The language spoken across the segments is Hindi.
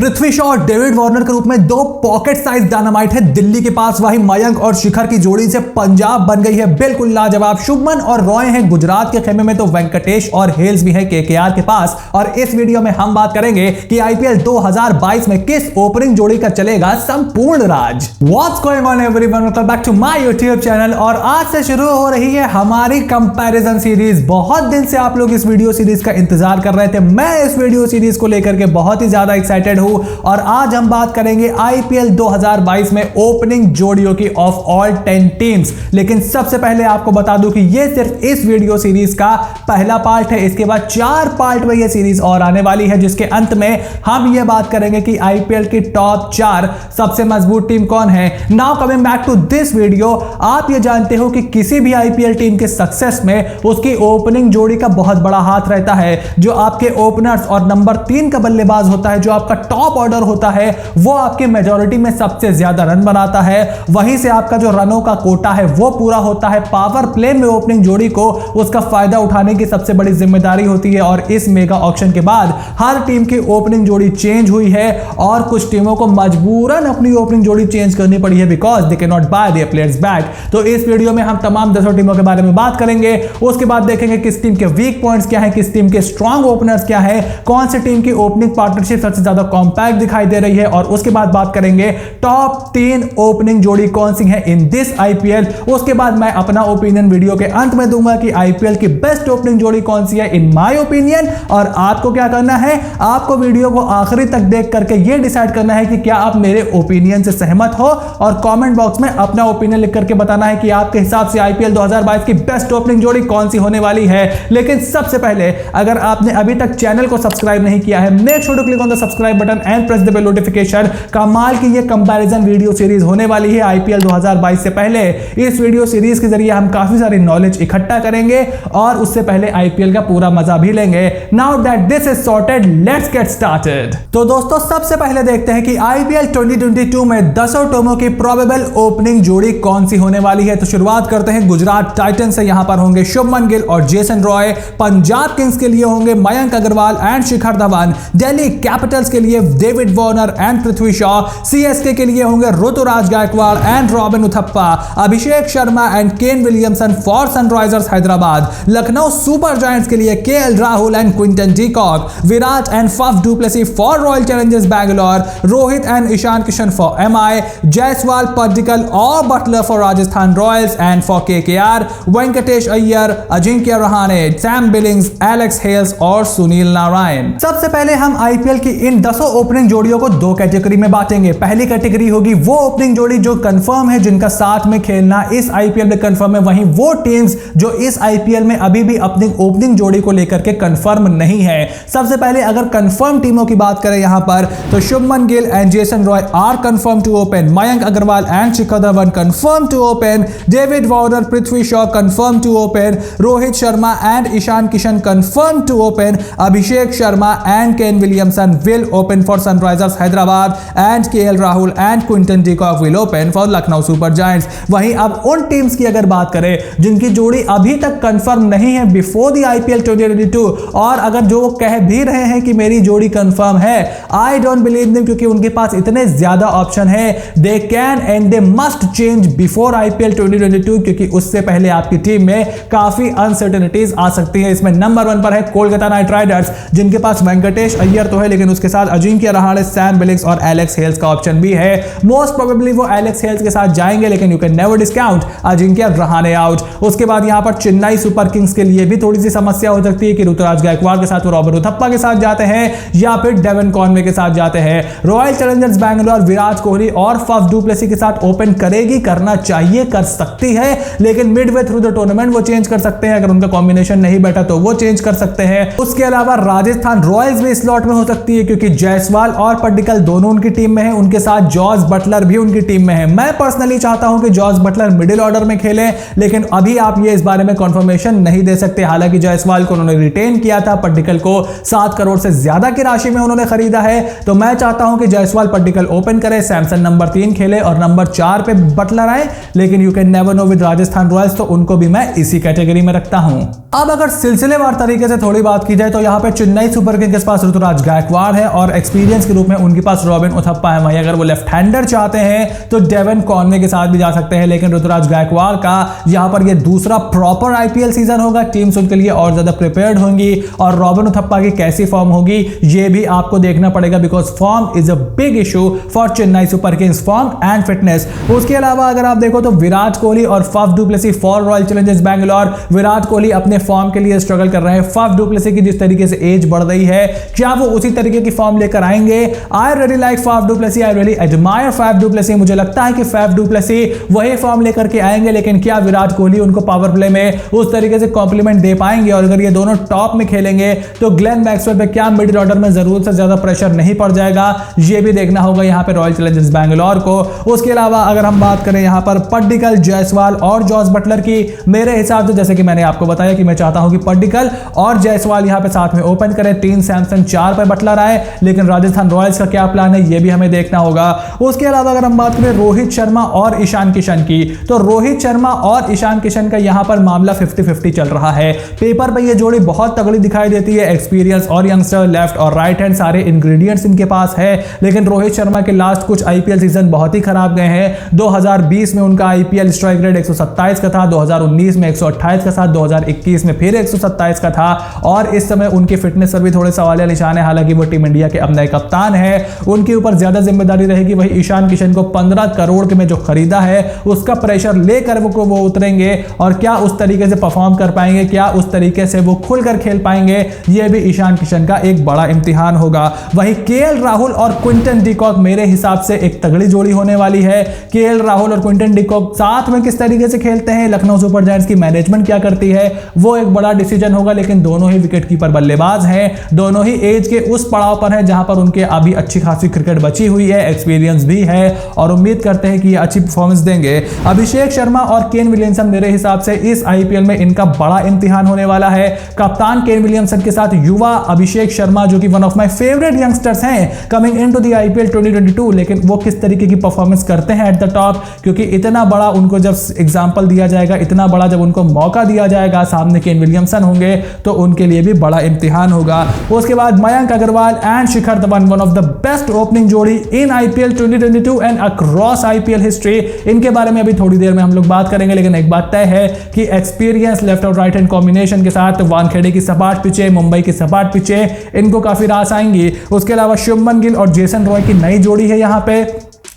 पृथ्वी शॉ और डेविड वार्नर के रूप में दो पॉकेट साइज डायनामाइट है दिल्ली के पास। वहीं मयंक और शिखर की जोड़ी से पंजाब बन गई है बिल्कुल लाजवाब। शुभमन और रॉय हैं गुजरात के खेमे में, तो वेंकटेश और हेल्स भी हैं केकेआर के पास। और इस वीडियो में हम बात करेंगे कि आईपीएल 2022 में किस ओपनिंग जोड़ी का चलेगा संपूर्ण राज। What's going on everyone, welcome back to my YouTube channel. और आज से शुरू हो रही है हमारी कंपैरिजन सीरीज। बहुत दिन से आप लोग इस वीडियो सीरीज का इंतजार कर रहे थे। मैं इस वीडियो सीरीज को लेकर के बहुत ही ज्यादा एक्साइटेड हूं और आज हम बात करेंगे आईपीएल 2022 में ओपनिंग जोड़ियों की ऑफ ऑल 10 टीम्स। लेकिन सबसे पहले आपको बता दूं कि यह सिर्फ इस वीडियो सीरीज का पहला पार्ट है। इसके बाद 4 पार्ट में यह सीरीज और आने वाली है, जिसके अंत में हम यह बात करेंगे कि आईपीएल की टॉप 4 सबसे मजबूत टीम कौन है। Now coming back to this video, आप ये जानते हो कि किसी भी आईपीएल टीम के सक्सेस में उसकी ओपनिंग जोड़ी का बहुत बड़ा हाथ रहता है। जो आपके ओपनर्स और नंबर 3 का बल्लेबाज होता है, जो आपका टॉप ऑर्डर होता है, वो आपके मेजॉरिटी में सबसे ज्यादा रन बनाता है। वहीं से आपका जो रनों का कोटा है वो पूरा होता है। पावर प्ले में ओपनिंग जोड़ी को उसका फायदा उठाने की सबसे बड़ी जिम्मेदारी होती है। और इस मेगा ऑक्शन के बाद हर टीम की ओपनिंग जोड़ी चेंज हुई है और कुछ टीमों को मजबूरन अपनी ओपनिंग जोड़ी चेंज करनी पड़ी है because they can not bye there players back. तो इस वीडियो में हम तमाम 10 टीमों के बारे में बात करेंगे। उसके बाद देखेंगे किस टीम के वीक पॉइंट्स क्या है, किस टीम के स्ट्रॉन्ग ओपनर्स क्या है, कौन सी टीम की ओपनिंग पार्टनरशिप सबसे ज्यादा कॉम्पैक्ट दिखाई दे रही है। और उसके बाद बात करेंगे टॉप 3 ओपनिंग जोड़ी कौन सी है इन दिस आईपीएल। उसके बाद मैं अपना ओपिनियन वीडियो के अंत में दूंगा कि आईपीएल की बेस्ट ओपनिंग जोड़ी कौन सी है इन माय ओपिनियन। और आपको क्या करना है, आपको वीडियो को आखिरी तक देख करके यह डिसाइड करना है कि क्या आप मेरे ओपिनियन से सहमत हो और कमेंट बॉक्स में अपना ओपिनियन लिख करके बताना है कि आपके हिसाब से आईपीएल 2022 की बेस्ट ओपनिंग जोड़ी कौन सी होने वाली है। लेकिन सबसे पहले अगर आपने अभी तक चैनल को सब्सक्राइब नहीं किया है, make sure to click on the subscribe button and press the bell notification. कमाल की ये कंपैरिजन वीडियो सीरीज होने वाली है आईपीएल 2022 से पहले। इस वीडियो सीरीज के जरिए हम काफी सारी नॉलेज इकट्ठा करेंगे और उससे पहले आईपीएल का पूरा मजा भी लेंगे। Now that this is sorted, let's get started. तो दोस्तों सबसे पहले देखते हैं कि आईपीएल 2022 में 10 टीमों की प्रोबेबल ओपनिंग जोड़ी कौन सी होने वाली है। तो शुरुआत करते हैं गुजरात टाइटंस से। यहां पर होंगे शुभमन गिल और जेसन रॉय। पंजाब किंग्स के लिए होंगे मयंक अग्रवाल एंड शिखर धवन। दिल्ली कैपिटल्स के लिए David Warner and Prithvi Shaw. CSK के लिए होंगे Rituraj Gaekwad and robin Uthappa. Abhishek Sharma and Kane Williamson for Sunrisers Hyderabad. Lucknow Super Giants के लिए KL Rahul and Quinton de Kock. Virat and puff du Plessis for Royal Challengers Bangalore. Rohit and Ishan Kishan for MI. Jaiswal, Padikkal और Buttler for Rajasthan Royals and for KKR. Venkatesh Iyer, Ajinkya Rahane, Sam Billings, Alex Hales और सुनील नारायण। सबसे पहले हम आईपीएल की इन 10 ओपनिंग जोड़ियों को 2 कैटेगरी में बांटेंगे। पहली कैटेगरी होगी वो ओपनिंग जोड़ी जो कंफर्म है, जिनका साथ में खेलना इस आईपीएल में कंफर्म है। वहीं वो टीम्स जो इस आईपीएल में अभी भी अपनी ओपनिंग जोड़ी को लेकर के कंफर्म नहीं है। सबसे पहले अगर कंफर्म टीमों की बात करें यहां पर, तो Shubman Gill and Jason Roy are confirm to open. Mayank Agarwal and Shikhar Dhawan confirm to open. David Warner, Prithvi Shaw confirm to open. Rohit Sharma and Ishan Kishan confirm to open. Abhishek Sharma and Kane Williamson will open for Sunrisers Hyderabad and KL Rahul and Quinton de Kock will open for Lucknow Super Giants. वहीं अब उन टीम्स की अगर बात करें जिनकी जोड़ी अभी तक कंफर्म नहीं है बिफोर द आईपीएल 2022, और अगर जो कह भी रहे हैं कि मेरी जोड़ी कंफर्म है, आई डोंट बिलीव देम, क्योंकि उनके पास इतने ज्यादा ऑप्शन है। They can and they must change before IPL 2022, क्योंकि उससे पहले आपकी टीम में काफी अनसर्टेनिटीज आ सकती है। इसमें नंबर 1 पर है कोलकाता नाइट राइडर्स, जिनके पास वेंकटेश अय्यर तो है, लेकिन उसके साथ अजिंक्य रहाणे, सैम बिलिंग्स और एलेक्स हेल्स का ऑप्शन भी है। मोस्ट प्रोबेबली वो एलेक्स हेल्स के साथ जाएंगे, लेकिन you can never discount Ajinkya Rahane out. उसके बाद यहां पर चेन्नई सुपर किंग्स के लिए भी थोड़ी सी समस्या हो सकती है कि ऋतुराज गायकवाड़ के साथ वो रॉबिन उथप्पा के साथ जाते हैं या फिर डेवन कॉनवे के साथ जाते हैं। रॉयल चैलेंजर्स बैंगलोर विराट कोहली और फफ डुप्लेसी के साथ ओपन करेगी, करना चाहिए, कर सकती है, लेकिन मिडवे थ्रू द टूर्नामेंट वो चेंज कर सकते हैं। अगर उनका कॉम्बिनेशन नहीं बैठा तो वो चेंज कर सकते हैं। उसके अलावा राजस्थान रॉयल्स भी स्लॉट में हो सकती है, क्योंकि जायसवाल और पडिक्कल दोनों उनकी टीम में है। उनके साथ जॉस बटलर भी उनकी टीम में है। मैं पर्सनली चाहता हूं कि जॉस बटलर मिडिल ऑर्डर में खेले, लेकिन अभी आप ये इस बारे में कंफर्मेशन नहीं दे सकते। हालांकि जायसवाल को उन्होंने रिटेन किया था, पडिक्कल को 7 करोड़ से ज्यादा की राशि में उन्होंने खरीदा है। तो मैं चाहता हूं कि जायसवाल पडिक्कल ओपन करे, सैमसन नंबर 3 खेले और नंबर 4 पे बटलर आए। लेकिन you can never know with Rajasthan Royals, तो उनको भी मैं इसी कैटेगरी में रखता हूं। अब अगर सिलसिलेवार तरीके से थोड़ी बात की जाए तो यहां पे चेन्नई सुपर किंग्स के पास ऋतुराज गायकवाड़ है और एक्सपीरियंस के रूप में उनके पास रॉबिन उथप्पा है। वहीं अगर वो लेफ्ट हैंडर चाहते हैं तो डेवन कॉनवे के साथ भी जा सकते हैं, लेकिन ऋतुराज गायकवाड़ का यहां पर ये दूसरा प्रॉपर आईपीएल सीजन होगा। टीम्स उनके लिए और ज्यादा प्रिपेयर्ड होंगी और रॉबिन उथप्पा की कैसी फॉर्म होगी ये भी आपको देखना पड़ेगा, because form is a big issue for Chennai Super Kings, form and fitness. उसके अलावा अगर आप देखो तो विराट कोहली और Faf du Plessis for Royal Challengers Bangalore. Virat Kohli अपने फॉर्म के लिए स्ट्रगल कर रहे हैं। फफ डू प्लेसी की जिस तरीके से एज बढ़ रही है, क्या वो उसी तरीके की फॉर्म लेकर आएंगे? I really like Faf du Plessis, I really admire Faf du Plessis. मुझे लगता है कि फफ डू प्लेसी वही फॉर्म लेकर के आएंगे, लेकिन क्या विराट कोहली उनको पावर प्ले में उस तरीके से कॉम्प्लीमेंट दे पाएंगे? और अगर ये दोनों टॉप में खेलेंगे तो ग्लेन मैक्सवेल पे क्या मिडिल ऑर्डर में जरूरत से ज्यादा प्रेशर नहीं पड़ जाएगा? ये भी देखना होगा यहां पे रॉयल चैलेंजर्स बैंगलोर को। उसके अलावा अगर हम बात करें यहां पर पड्डिकल, जायसवाल और जॉस बटलर की, मेरे हिसाब से जैसे कि मैंने आपको बताया कि मैं चाहता हूं कि पड्डिकल और जायसवाल यहां पे साथ में ओपन करें, 3 सैमसन 4 पर बटलर आए, लेकिन राजस्थान रॉयल्स का क्या प्लान है ये भी हमें देखना होगा। उसके अलावा अगर हम बात करें रोहित शर्मा और ईशान किशन की, तो रोहित शर्मा और ईशान किशन का यहां पर मामला 50-50 चल रहा है। पेपर पर यह जोड़ी बहुत तगड़ी दिखाई देती है, एक्सपीरियंस और यंगस्टर, लेफ्ट और राइट हैंड सारे इंग्रेडिएंट्स इनके पास है, लेकिन रोहित शर्मा के लास्ट कुछ आईपीएल सीजन बहुत ही खराब गए हैं। 2020 में उनका आईपीएल स्ट्राइक रेट 127 का था, 2019 में 128 का था, 2021 में फिर 127 का था, और इस समय उनकी फिटनेस पर भी थोड़े सवाल निशान है। हालांकि वो टीम इंडिया के अब नए कप्तान है, उनके ऊपर ज्यादा जिम्मेदारी रहेगी। वही ईशान किशन को 15 करोड़ के में जो खरीदा है उसका प्रेशर लेकर वो उतरेंगे, और क्या उस तरीके से परफॉर्म कर पाएंगे, क्या उस तरीके से वो खुलकर खेल पाएंगे, यह भी ईशान किशन का एक बड़ा इम्तिहान होगा। वहीं केएल राहुल और क्विंटन डिकॉक मेरे हिसाब से एक तगड़ी जोड़ी होने वाली है। केएल राहुल और क्विंटन डिकॉक साथ में किस तरीके से खेलते हैं, लखनऊ सुपर जायंट्स की मैनेजमेंट क्या करती है, वो एक बड़ा डिसीजन होगा। लेकिन दोनों ही विकेटकीपर बल्लेबाज हैं, दोनों ही एज के उस पड़ाव पर हैं जहां पर उनके अभी अच्छी खासी क्रिकेट बची हुई है, एक्सपीरियंस भी है, और उम्मीद करते हैं कि ये अच्छी परफॉर्मेंस देंगे। अभिषेक शर्मा और केन विलियमसन मेरे हिसाब से इस आईपीएल में इनका बड़ा इम्तिहान होने वाला है। कप्तान केन विलियमसन के साथ युवा अभिषेक शर्मा जो कि one of my favourite youngsters हैं कमिंग इनटू द आईपीएल 2022, लेकिन वो किस तरीके की परफॉर्मेंस करते हैं एट द टॉप, क्योंकि इतना बड़ा उनको जब एग्जांपल दिया जाएगा, इतना बड़ा जब उनको मौका दिया जाएगा, सामने केन विलियमसन होंगे तो उनके लिए भी बड़ा इम्तिहान होगा। उसके बाद Mayank Agarwal and Shikhar Dhawan, one of the best opening जोड़ी in IPL 2022 and across IPL history. इनके बारे में अभी थोड़ी देर में हम लोग बात करेंगे, लेकिन एक बात तय है कि एक्सपीरियंस लेफ्ट और राइट हैंड कॉम्बिनेशन के साथ वानखेड़े की सपाट पिचे, मुंबई की सपाट पिचे, इनको काफी रास आएंगी। उसके अलावा शुभमन गिल और जेसन रॉय की नई जोड़ी है यहां पे।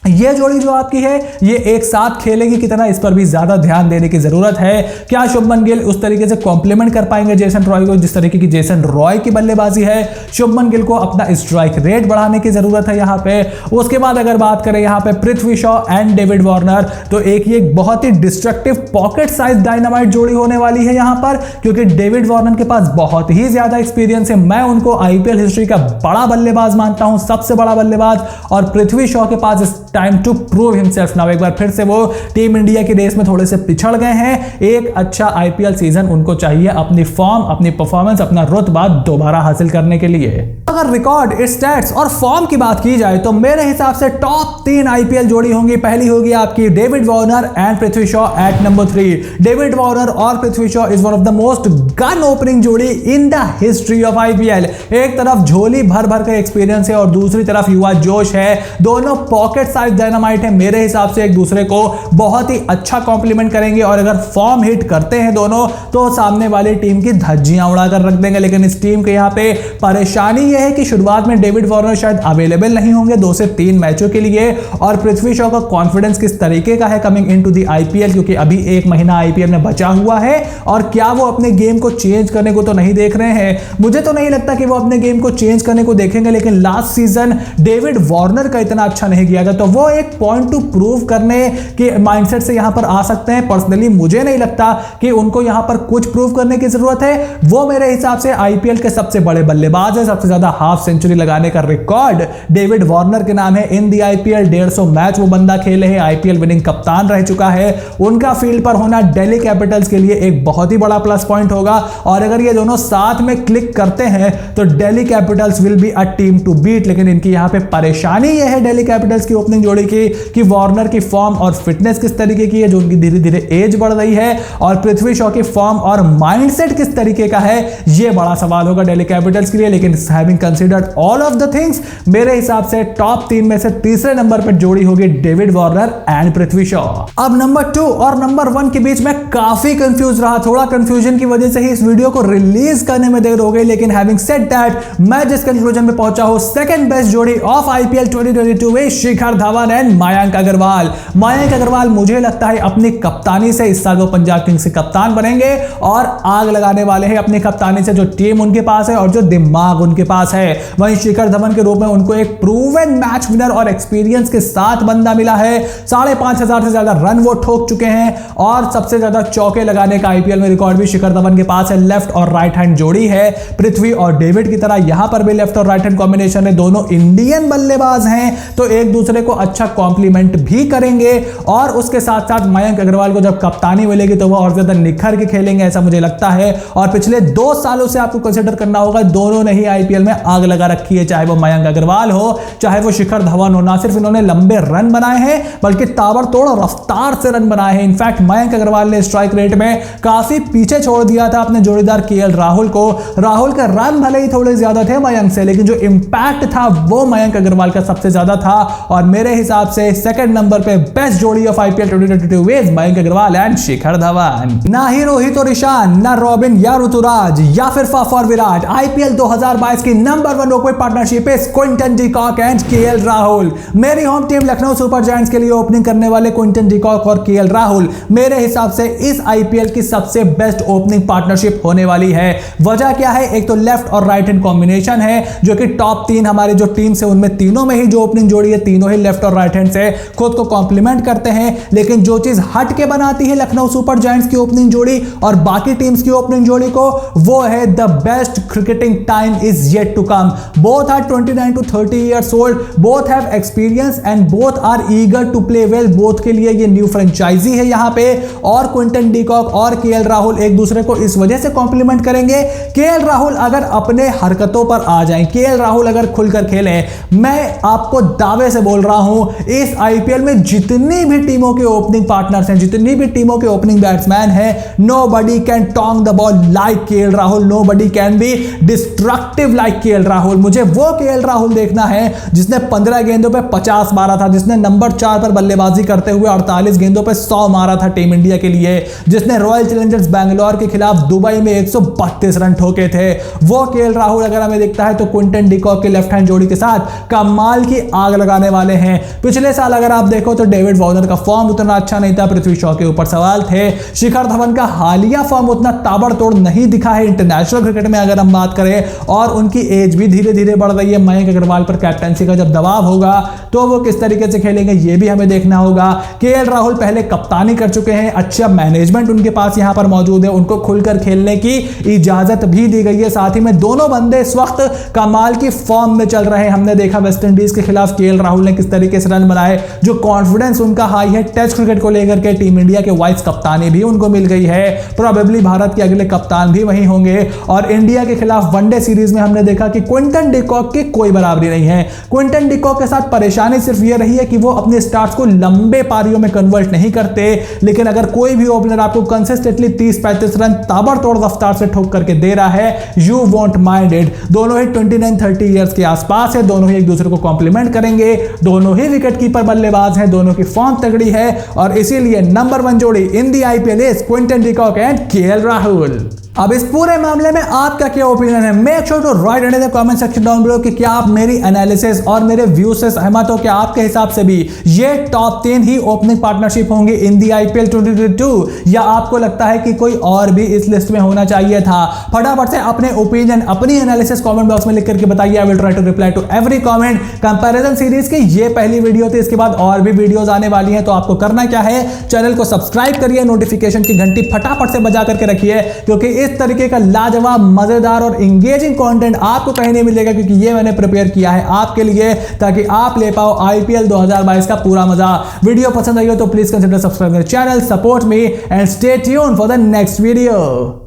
ये जोड़ी जो आपकी है ये एक साथ खेलेगी कितना, इस पर भी ज्यादा ध्यान देने की जरूरत है। क्या शुभमन गिल उस तरीके से कॉम्प्लीमेंट कर पाएंगे जेसन रॉय को जिस तरीके की जेसन रॉय की बल्लेबाजी है? शुभमन गिल को अपना स्ट्राइक रेट बढ़ाने की जरूरत है यहाँ पे। उसके बाद अगर बात करें यहाँ पे Prithvi Shaw and David Warner, तो एक बहुत ही डिस्ट्रक्टिव पॉकेट साइज डायनामाइट जोड़ी होने वाली है यहाँ पर, क्योंकि डेविड वार्नर के पास बहुत ही ज्यादा एक्सपीरियंस है। मैं उनको आईपीएल हिस्ट्री का बड़ा बल्लेबाज मानता हूं, सबसे बड़ा बल्लेबाज, और पृथ्वी शॉ के पास time to prove himself now. एक बार फिर से वो टीम इंडिया की रेस में थोड़े से पिछड़ गए हैं। एक अच्छा आईपीएल सीजन उनको चाहिए अपनी फॉर्म, अपनी परफॉर्मेंस, अपना रुतबा दोबारा हासिल करने के लिए। अगर रिकॉर्ड, स्टैट्स और फॉर्म की बात की जाए तो मेरे हिसाब से टॉप 3 आईपीएल जोड़ी होंगी। पहली होगी आपकी David Warner and Prithvi Shaw at number 3। David Warner और Prithvi Shaw is one of the most gun opening जोड़ी in the history of IPL. एक तरफ झोली भर भर का एक्सपीरियंस है और दूसरी तरफ युवा जोश है। दोनों पॉकेट साइज डायनामाइट है। मेरे हिसाब से एक दूसरे को बहुत ही अच्छा कॉम्प्लीमेंट करेंगे, और अगर फॉर्म हिट करते हैं दोनों तो सामने वाली टीम की धज्जियां उड़ाकर रख देंगे। लेकिन इस टीम के यहाँ पे परेशानी यह है कि शुरुआत में डेविड वार्नर शायद अवेलेबल नहीं होंगे 2 से 3 मैचों के लिए, और पृथ्वी शॉ का कॉन्फिडेंस किस तरीके का है कमिंग इनटू द आईपीएल, क्योंकि अभी 1 महीना आईपीएल में बचा हुआ है, और क्या वो अपने गेम को चेंज करने को तो नहीं देख रहे हैं। मुझे तो नहीं लगता कि वो अपने गेम को चेंज करने को देखेंगे, लेकिन लास्ट सीजन डेविड वार्नर का इतना अच्छा नहीं किया था, तो वो एक पॉइंट टू प्रूव करने के माइंडसेट से यहां पर आ सकते हैं। पर्सनली मुझे नहीं लगता कि उनको यहां पर कुछ प्रूव करने की जरूरत है। वो मेरे हिसाब से आईपीएल के सबसे बड़े बल्लेबाज है। सबसे ज्यादा हाफ सेंचुरी लगाने का रिकॉर्ड डेविड वार्नर के नाम है इन दी आईपीएल। 150 मैच वो बंदा खेले हैं, आईपीएल विनिंग कप्तान रह चुका है। उनका फील्ड पर होना दिल्ली कैपिटल्स के लिए एक बहुत ही बड़ा प्लस पॉइंट होगा, और अगर ये दोनों साथ में क्लिक करते हैं तो Delhi Capitals will be a team to beat. लेकिन इनकी यहां पे परेशानी यह है दिल्ली कैपिटल्स की ओपनिंग ओपनिंग जोड़ी की कि वार्नर की फॉर्म और फिटनेस किस तरीके की है, जो उनकी धीरे धीरे एज बढ़ रही है, और पृथ्वी शॉ की फॉर्म और माइंडसेट किस तरीके का है, ये बड़ा सवाल होगा दिल्ली कैपिटल्स के लिए। लेकिन having considered all of the things, मेरे हिसाब से टॉप 3 में से तीसरे नंबर पर जोड़ी होगी David Warner and Prithvi Shaw. अब नंबर 2 और नंबर 1 के बीच में काफी कंफ्यूज रहा, थोड़ा कंफ्यूजन की वजह से ही इस वीडियो को रिलीज करने में देर हो गई। लेकिन हैविंग सेड दैट, मैं जिस कंक्लूजन में पहुंचा हूं, सेकंड बेस्ट जोड़ी ऑफ आईपीएल 2022 में शिखर धवन एंड मयंक अग्रवाल। मयंक अग्रवाल मुझे लगता है अपनी कप्तानी से इस साल वो पंजाब किंग्स के कप्तान बनेंगे और आग लगाने वाले हैं अपनी कप्तानी से, जो टीम उनके पास है और जो दिमाग उनके पास है। वहीं शिखर धवन के रूप में उनको एक प्रूवन मैच विनर और एक्सपीरियंस के साथ बंदा मिला है। 5,500 से ज्यादा रन वो ठोक चुके हैं और सबसे ज्यादा चौके लगाने का आईपीएल में रिकॉर्ड भी शिखर धवन के पास है। लेफ्ट और राइट हैंड जोड़ी है, पृथ्वी और डेविड की तरह यहां पर भी लेफ्ट और राइट हैंड कॉम्बिनेशन है। दोनों इंडियन बल्लेबाज हैं तो एक दूसरे को अच्छा कॉम्प्लीमेंट भी करेंगे, और उसके साथ साथ मयंक अग्रवाल को जब कप्तानी मिलेगी तो वो और ज्यादा निखर के खेलेंगे, ऐसा मुझे लगता है। और पिछले 2 सालों से आपको कंसीडर करना होगा, दोनों ने ही आईपीएल में आग लगा रखी है, चाहे वो मयंक अग्रवाल हो चाहे वो शिखर धवन हो। ना सिर्फ इन्होंने लंबे रन बनाए हैं बल्कि ताबड़तोड़ रफ्तार से रन बनाए हैं। इनफैक्ट मयंक अग्रवाल ने स्ट्राइक रेट में काफी पीछे छोड़ दिया था अपने जोड़ीदार केएल राहुल को। राहुल का रन भले ही थोड़े ज्यादा थे मयंक से, लेकिन जो इंपैक्ट था वो मयंक अग्रवाल का सबसे ज्यादा था। और मेरे हिसाब से सेकंड नंबर पे बेस्ट जोड़ी of IPL 2022 is Mayank Agarwal and Shikhar Dhawan. ना ही रोहित और ईशान, ना रॉबिन या ऋतुराज या फिर फाफ और विराट। आईपीएल 2022 की number 1 opening partnership is Quinton de Kock and KL Rahul. मेरी home team Lucknow Super Giants के लिए ओपनिंग करने वाले क्विंटन डी कॉक और केएल राहुल मेरे हिसाब से इस आईपीएल की सबसे बेस्ट ओपनिंग पार्टनरशिप होने वाली है। वजह क्या है, एक तो लेफ्ट और राइट हैंड कॉम्बिनेशन है जो कि टॉप 3 हमारे जो टीम से उनमें तीनों में ही जो ओपनिंग जोड़ी है, तीनों ही लेफ्ट और राइट हैंड से खुद को कॉम्प्लीमेंट करते हैं। लेकिन जो चीज हट के बनाती है लखनऊ सुपर जायंट्स की ओपनिंग जोड़ी और बाकी टीम्स की ओपनिंग जोड़ी को, वो है the best cricketing time is yet to come. Both are 29 to 30 years old, both have experience and both are eager to play well। Both के लिए ये न्यू फ्रेंचाइजी है यहाँ पे, और क्विंटन डी कॉक और केएल राहुल एक दूसरे को इस वजह से कॉम्प्लीमेंट करेंगे। केएल राहुल अगर अपने हरकतों पर आ जाएं, केएल राहुल अगर खुलकर खेलें, मैं आपको दावे से बोल रहा हूं इस आईपीएल में जितनी भी टीमों के ओपनिंग पार्टनर्स हैं, जितनी भी टीमों के ओपनिंग बैट्समैन हैं, nobody can tong the ball like KL Rahul, nobody can be destructive like KL Rahul. मुझे वो केएल राहुल देखना है जिसने 15 गेंदों पे 50 मारा था, जिसने नंबर 4 पर बल्लेबाजी करते हुए 48 गेंदों पे 100 मारा था टीम इंडिया के लिए, जिसने रॉयल चैलेंजर्स बैंगलोर के खिलाफ दुबई में 132 रन ठोके थे। वो केएल राहुल अगर हमें दिखता है तो क्विंटन डी कॉक के लेफ्ट हैंड जोड़ी के साथ कमाल की आग लगाने वाले हैं। पिछले साल अगर आप देखो तो डेविड वार्नर का फॉर्म उतना अच्छा नहीं था, पृथ्वी शॉ के ऊपर सवाल थे। शिखर धवन का हालिया फॉर्म उतना ताबड़तोड़ नहीं दिखा है इंटरनेशनल क्रिकेट में अगर हम बात करें, और उनकी एज भी धीरे धीरे बढ़ रही है। मयंक अग्रवाल पर कैप्टनसी का जब दबाव होगा तो वो किस तरीके से खेलेंगे ये भी हमें देखना होगा। केएल राहुल पहले कप्तानी कर चुके हैं, अच्छा मैनेजमेंट उनके पास यहां पर मौजूद है, उनको खुलकर खेलने की इजाजत भी दी गई है। साथ ही में दोनों बंदे इस वक्त कमाल की फॉर्म में चल रहे हैं। हमने देखा वेस्ट इंडीज के खिलाफ केएल राहुल ने किस तरीके से रन बनाए, जो कॉन्फिडेंस उनका हाई है टेस्ट क्रिकेट को लेकर के। टीम इंडिया के वाइस कप्तानी भी उनको मिल गई है, प्रोबेबली भारत के अगले कप्तान भी वही होंगे। और इंडिया के खिलाफ वनडे सीरीज में हमने देखा कि क्विंटन डी कॉक की कोई बराबरी नहीं है। क्विंटन डी कॉक के साथ परेशानी सिर्फ ये रही है कि वो अपने स्टार्ट्स को लंबे पारियों में कन्वर्ट नहीं करते, लेकिन अगर कोई भी ओपनर आपको कंसिस्टेंटली 30-35 रन ताबड़तोड़ रफ्तार से ठोक करके दे रहा है, यू वॉन्ट माइंड इट। दोनों ही 29-30 ईयर्स के आसपास है, दोनों ही एक दूसरे को कॉम्प्लीमेंट करेंगे, दोनों ही विकेट कीपर बल्लेबाज हैं, दोनों की फॉर्म तगड़ी है, और इसीलिए नंबर 1 जोड़ी in the IPL is Quinton de Kock and KL Rahul. अब इस पूरे मामले में आपका क्या ओपिनियन है? Make sure to write in the comment section down below कि क्या आप मेरी एनालिसिस और मेरे व्यू से सहमत हो? क्या आपके हिसाब से भी ये टॉप 10 ही ओपनिंग पार्टनरशिप होंगे इन दी आईपीएल 2022, या आपको लगता है कि कोई और भी इस लिस्ट में होना चाहिए था? फटाफट से अपने ओपिनियन, अपनी एनालिसिस कमेंट बॉक्स में लिख करके बताइए। I will try to reply to every comment. Comparison series की ये पहली वीडियो थी, इसके बाद और भी वीडियोस आने वाली हैं, तो आपको करना क्या है, चैनल को सब्सक्राइब करिए, नोटिफिकेशन की घंटी फटाफट से बजा करके रखिए, क्योंकि इस तरीके का लाजवाब, मजेदार और एंगेजिंग कंटेंट आपको कहीं नहीं मिलेगा, क्योंकि ये मैंने प्रिपेयर किया है आपके लिए, ताकि आप ले पाओ आईपीएल 2022 का पूरा मजा। वीडियो पसंद आई हो तो please consider subscribe my channel, support me and stay tuned for the next video.